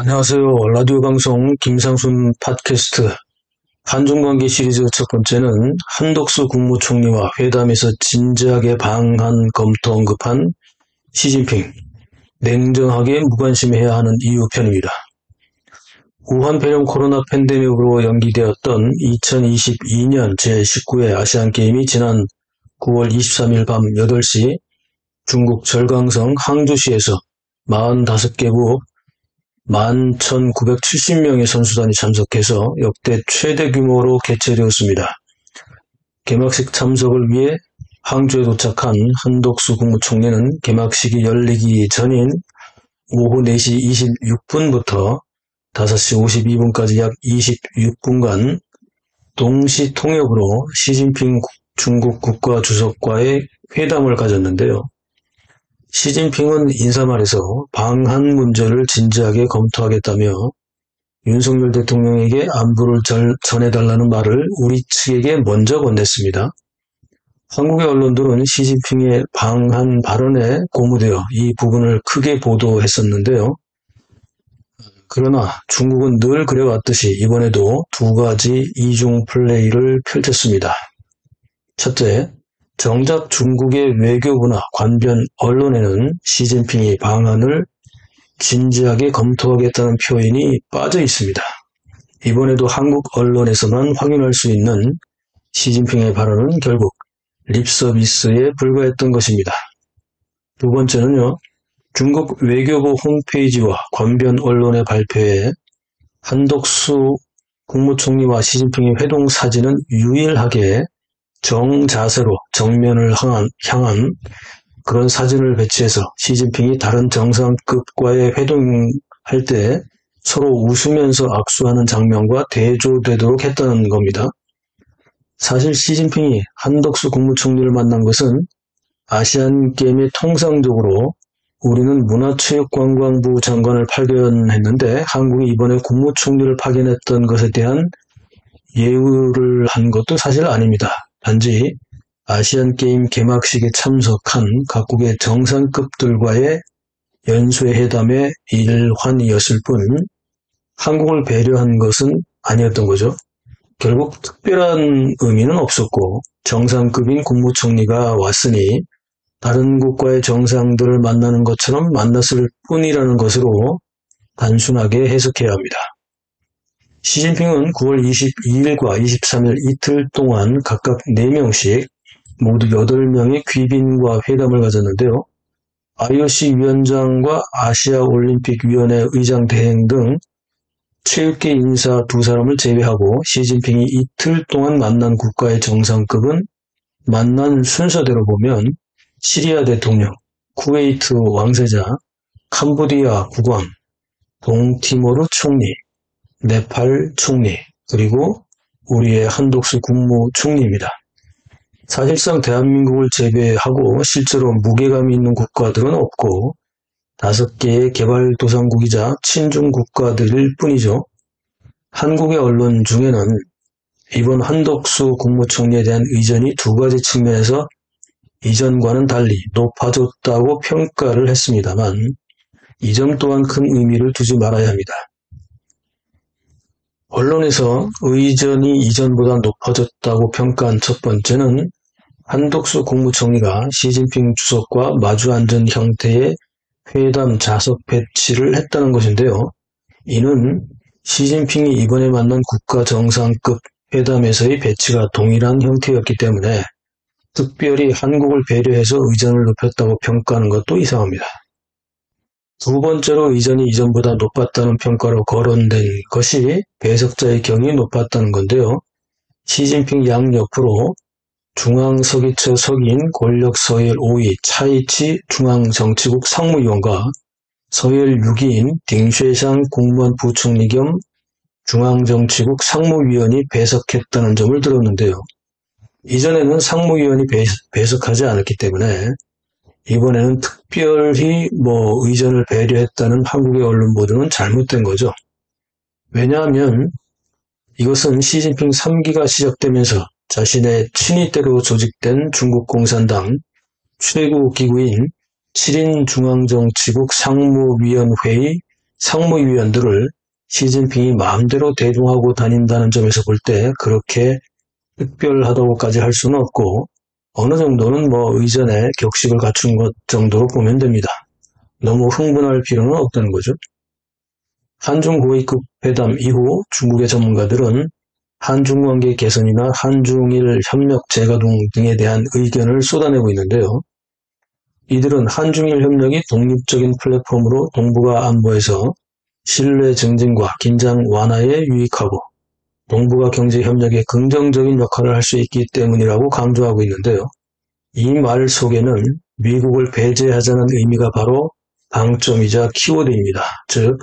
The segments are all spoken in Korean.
안녕하세요. 라디오 방송 김상순 팟캐스트 한중관계 시리즈 첫 번째는 한덕수 국무총리와 회담에서 진지하게 방한 검토 언급한 시진핑, 냉정하게 무관심해야 하는 이유 편입니다. 우한 폐렴 코로나 팬데믹으로 연기되었던 2022년 제19회 아시안게임이 지난 9월 23일 밤 8시 중국 절강성 항저시에서 45개국 11,970명의 선수단이 참석해서 역대 최대 규모로 개최되었습니다. 개막식 참석을 위해 항저에 도착한 한덕수 국무총리는 개막식이 열리기 전인 오후 4시 26분부터 5시 52분까지 약 26분간 동시 통역으로 시진핑 중국 국가주석과의 회담을 가졌는데요. 시진핑은 인사말에서 방한 문제를 진지하게 검토하겠다며 윤석열 대통령에게 안부를 전해달라는 말을 우리 측에게 먼저 건넸습니다. 한국의 언론들은 시진핑의 방한 발언에 고무되어 이 부분을 크게 보도했었는데요. 그러나 중국은 늘 그래왔듯이 이번에도 두 가지 이중 플레이를 펼쳤습니다. 첫째, 정작 중국의 외교부나 관변 언론에는 시진핑이 방한을 진지하게 검토하겠다는 표현이 빠져 있습니다. 이번에도 한국 언론에서만 확인할 수 있는 시진핑의 발언은 결국 립서비스에 불과했던 것입니다. 두 번째는요, 중국 외교부 홈페이지와 관변 언론의 발표에 한덕수 국무총리와 시진핑의 회동 사진은 유일하게 정자세로 정면을 향한 그런 사진을 배치해서 시진핑이 다른 정상급과의 회동할 때 서로 웃으면서 악수하는 장면과 대조되도록 했다는 겁니다. 사실 시진핑이 한덕수 국무총리를 만난 것은 아시안게임에 통상적으로 우리는 문화체육관광부 장관을 파견했는데 한국이 이번에 국무총리를 파견했던 것에 대한 예우를 한 것도 사실 아닙니다. 단지 아시안게임 개막식에 참석한 각국의 정상급들과의 연쇄회담의 일환이었을 뿐 한국을 배려한 것은 아니었던 거죠. 결국 특별한 의미는 없었고 정상급인 국무총리가 왔으니 다른 국가의 정상들을 만나는 것처럼 만났을 뿐이라는 것으로 단순하게 해석해야 합니다. 시진핑은 9월 22일과 23일 이틀 동안 각각 4명씩 모두 8명의 귀빈과 회담을 가졌는데요. IOC 위원장과 아시아올림픽위원회 의장 대행 등 체육계 인사 2사람을 제외하고 시진핑이 이틀 동안 만난 국가의 정상급은 만난 순서대로 보면 시리아 대통령, 쿠웨이트 왕세자, 캄보디아 국왕, 동티모르 총리, 네팔 총리, 그리고 우리의 한덕수 국무총리입니다. 사실상 대한민국을 제외하고 실제로 무게감이 있는 국가들은 없고 5개의 개발도상국이자 친중 국가들일 뿐이죠. 한국의 언론 중에는 이번 한덕수 국무총리에 대한 의전이 2가지 측면에서 이전과는 달리 높아졌다고 평가를 했습니다만 이 점 또한 큰 의미를 두지 말아야 합니다. 언론에서 의전이 이전보다 높아졌다고 평가한 첫 번째는 한덕수 국무총리가 시진핑 주석과 마주 앉은 형태의 회담 좌석 배치를 했다는 것인데요. 이는 시진핑이 이번에 만난 국가 정상급 회담에서의 배치가 동일한 형태였기 때문에 특별히 한국을 배려해서 의전을 높였다고 평가하는 것도 이상합니다. 두 번째로 의전이 이전보다 높았다는 평가로 거론된 것이 배석자의 경이 높았다는 건데요. 시진핑 양옆으로 중앙서기처 서기인 권력 서열 5위 차이치 중앙정치국 상무위원과 서열 6위인 딩쉐상 국무원 부총리 겸 중앙정치국 상무위원이 배석했다는 점을 들었는데요. 이전에는 상무위원이 배석하지 않았기 때문에 이번에는 특별히 의전을 배려했다는 한국의 언론 보도는 잘못된 거죠. 왜냐하면 이것은 시진핑 3기가 시작되면서 자신의 친위대로 조직된 중국 공산당 최고 기구인 7인 중앙정치국 상무위원회의 상무위원들을 시진핑이 마음대로 대동하고 다닌다는 점에서 볼 때 그렇게 특별하다고까지 할 수는 없고 어느 정도는 의전에 격식을 갖춘 것 정도로 보면 됩니다. 너무 흥분할 필요는 없다는 거죠. 한중 고위급 회담 이후 중국의 전문가들은 한중 관계 개선이나 한중일 협력 재가동 등에 대한 의견을 쏟아내고 있는데요. 이들은 한중일 협력이 독립적인 플랫폼으로 동북아 안보에서 신뢰 증진과 긴장 완화에 유익하고 동북아 경제 협력에 긍정적인 역할을 할 수 있기 때문이라고 강조하고 있는데요. 이 말 속에는 미국을 배제하자는 의미가 바로 방점이자 키워드입니다. 즉,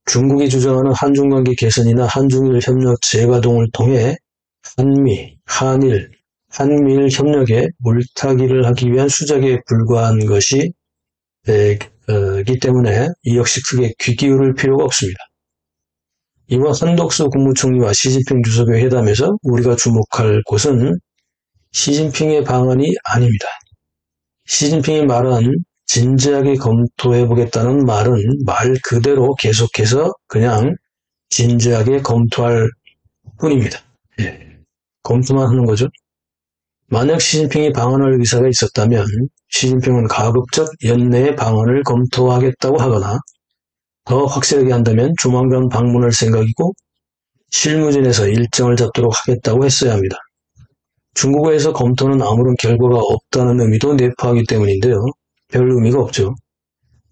중국이 주장하는 한중관계 개선이나 한중일 협력 재가동을 통해 한미, 한일, 한미일 협력에 물타기를 하기 위한 수작에 불과한 것이기 때문에 이 역시 크게 귀 기울일 필요가 없습니다. 이번 한덕수 국무총리와 시진핑 주석의 회담에서 우리가 주목할 곳은 시진핑의 방안이 아닙니다. 시진핑이 말한 진지하게 검토해보겠다는 말은 말 그대로 계속해서 그냥 진지하게 검토할 뿐입니다. 검토만 하는 거죠. 만약 시진핑이 방한할 의사가 있었다면 시진핑은 가급적 연내에 방안을 검토하겠다고 하거나 더 확실하게 한다면 조만간 방문할 생각이고 실무진에서 일정을 잡도록 하겠다고 했어야 합니다. 중국에서 검토는 아무런 결과가 없다는 의미도 내포하기 때문인데요. 별 의미가 없죠.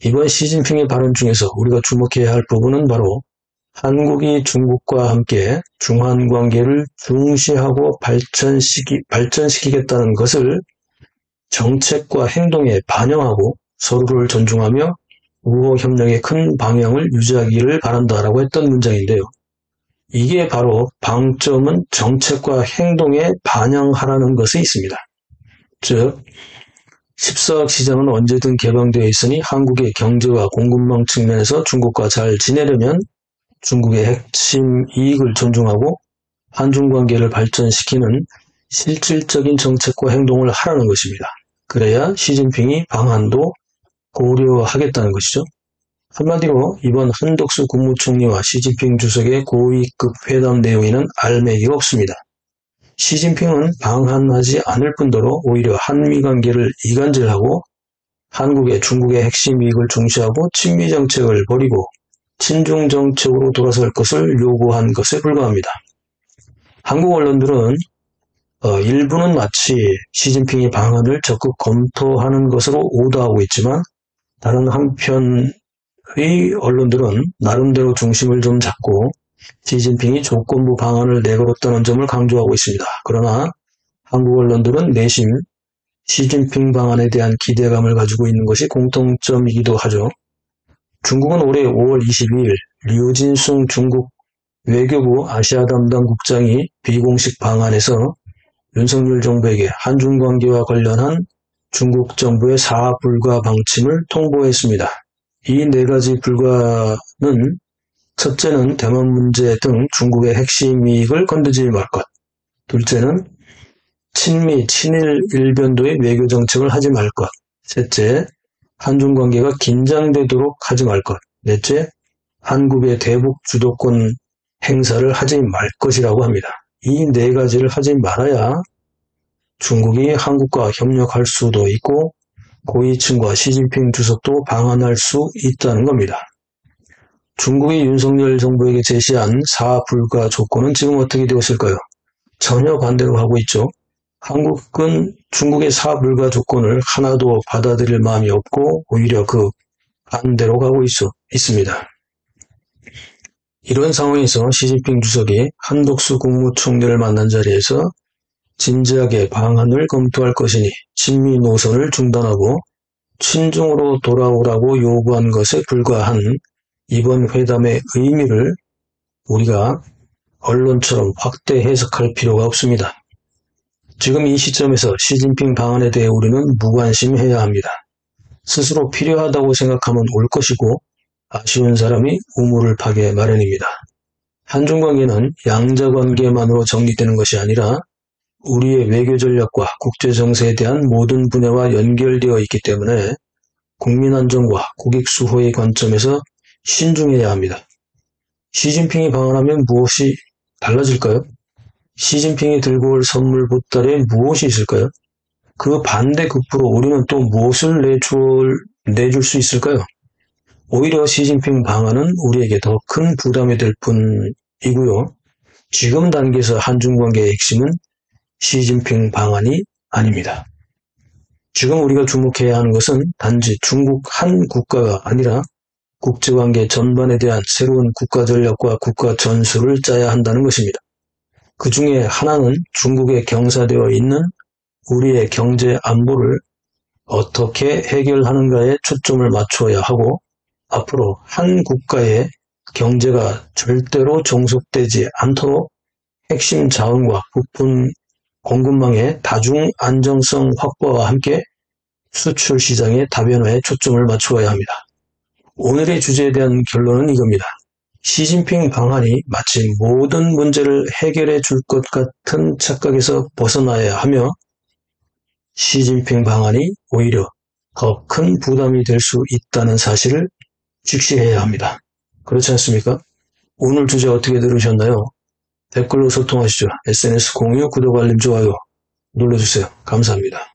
이번 시진핑의 발언 중에서 우리가 주목해야 할 부분은 바로 한국이 중국과 함께 중한 관계를 중시하고 발전시키겠다는 것을 정책과 행동에 반영하고 서로를 존중하며 우호 협력의 큰 방향을 유지하기를 바란다라고 했던 문장인데요. 이게 바로 방점은 정책과 행동에 반영하라는 것에 있습니다. 즉, 14억 시장은 언제든 개방되어 있으니 한국의 경제와 공급망 측면에서 중국과 잘 지내려면 중국의 핵심 이익을 존중하고 한중 관계를 발전시키는 실질적인 정책과 행동을 하라는 것입니다. 그래야 시진핑이 방한도 고려하겠다는 것이죠. 한마디로 이번 한덕수 국무총리와 시진핑 주석의 고위급 회담 내용에는 알맹이가 없습니다. 시진핑은 방한하지 않을 뿐더러 오히려 한미 관계를 이간질하고 한국의 중국의 핵심 이익을 중시하고 친미 정책을 버리고 친중 정책으로 돌아설 것을 요구한 것에 불과합니다. 한국 언론들은 일부는 마치 시진핑의 방안을 적극 검토하는 것으로 오도하고 있지만 다른 한편의 언론들은 나름대로 중심을 좀 잡고 시진핑이 조건부 방안을 내걸었다는 점을 강조하고 있습니다. 그러나 한국 언론들은 내심 시진핑 방안에 대한 기대감을 가지고 있는 것이 공통점이기도 하죠. 중국은 올해 5월 22일 류진숭 중국 외교부 아시아 담당 국장이 비공식 방안에서 윤석열 정부에게 한중 관계와 관련한 중국 정부의 사하 불가 방침을 통보했습니다. 이 네 가지 불가는 첫째는 대만 문제 등 중국의 핵심 이익을 건드리지 말 것. 둘째는 친미, 친일 일변도의 외교 정책을 하지 말 것. 셋째, 한중 관계가 긴장되도록 하지 말 것. 넷째, 한국의 대북 주도권 행사를 하지 말 것이라고 합니다. 이 네 가지를 하지 말아야 중국이 한국과 협력할 수도 있고 고위층과 시진핑 주석도 방한할 수 있다는 겁니다. 중국이 윤석열 정부에게 제시한 사하 불가 조건은 지금 어떻게 되었을까요? 전혀 반대로 하고 있죠. 한국은 중국의 사하 불가 조건을 하나도 받아들일 마음이 없고 오히려 그 반대로 가고 있습니다. 이런 상황에서 시진핑 주석이 한덕수 국무총리를 만난 자리에서 진지하게 방안을 검토할 것이니 친미 노선을 중단하고 친중으로 돌아오라고 요구한 것에 불과한 이번 회담의 의미를 우리가 언론처럼 확대 해석할 필요가 없습니다. 지금 이 시점에서 시진핑 방안에 대해 우리는 무관심해야 합니다. 스스로 필요하다고 생각하면 올 것이고 아쉬운 사람이 우물을 파게 마련입니다. 한중 관계는 양자 관계만으로 정리되는 것이 아니라 우리의 외교 전략과 국제 정세에 대한 모든 분야와 연결되어 있기 때문에 국민 안전과 국익 수호의 관점에서 신중해야 합니다. 시진핑이 방한하면 무엇이 달라질까요? 시진핑이 들고 올 선물 보따리에 무엇이 있을까요? 그 반대급부로 우리는 또 무엇을 내줄 수 있을까요? 오히려 시진핑 방한은 우리에게 더 큰 부담이 될 뿐이고요. 지금 단계에서 한중 관계의 핵심은 시진핑 방한이 아닙니다. 지금 우리가 주목해야 하는 것은 단지 중국 한 국가가 아니라 국제관계 전반에 대한 새로운 국가 전략과 국가 전술을 짜야 한다는 것입니다. 그 중에 하나는 중국에 경사되어 있는 우리의 경제 안보를 어떻게 해결하는가에 초점을 맞춰야 하고, 앞으로 한 국가의 경제가 절대로 종속되지 않도록 핵심 자원과 부품 공급망의 다중 안정성 확보와 함께 수출 시장의 다변화에 초점을 맞추어야 합니다. 오늘의 주제에 대한 결론은 이겁니다. 시진핑 방한이 마치 모든 문제를 해결해 줄 것 같은 착각에서 벗어나야 하며, 시진핑 방한이 오히려 더 큰 부담이 될 수 있다는 사실을 직시해야 합니다. 그렇지 않습니까? 오늘 주제 어떻게 들으셨나요? 댓글로 소통하시죠. SNS 공유, 구독, 알림, 좋아요 눌러주세요. 감사합니다.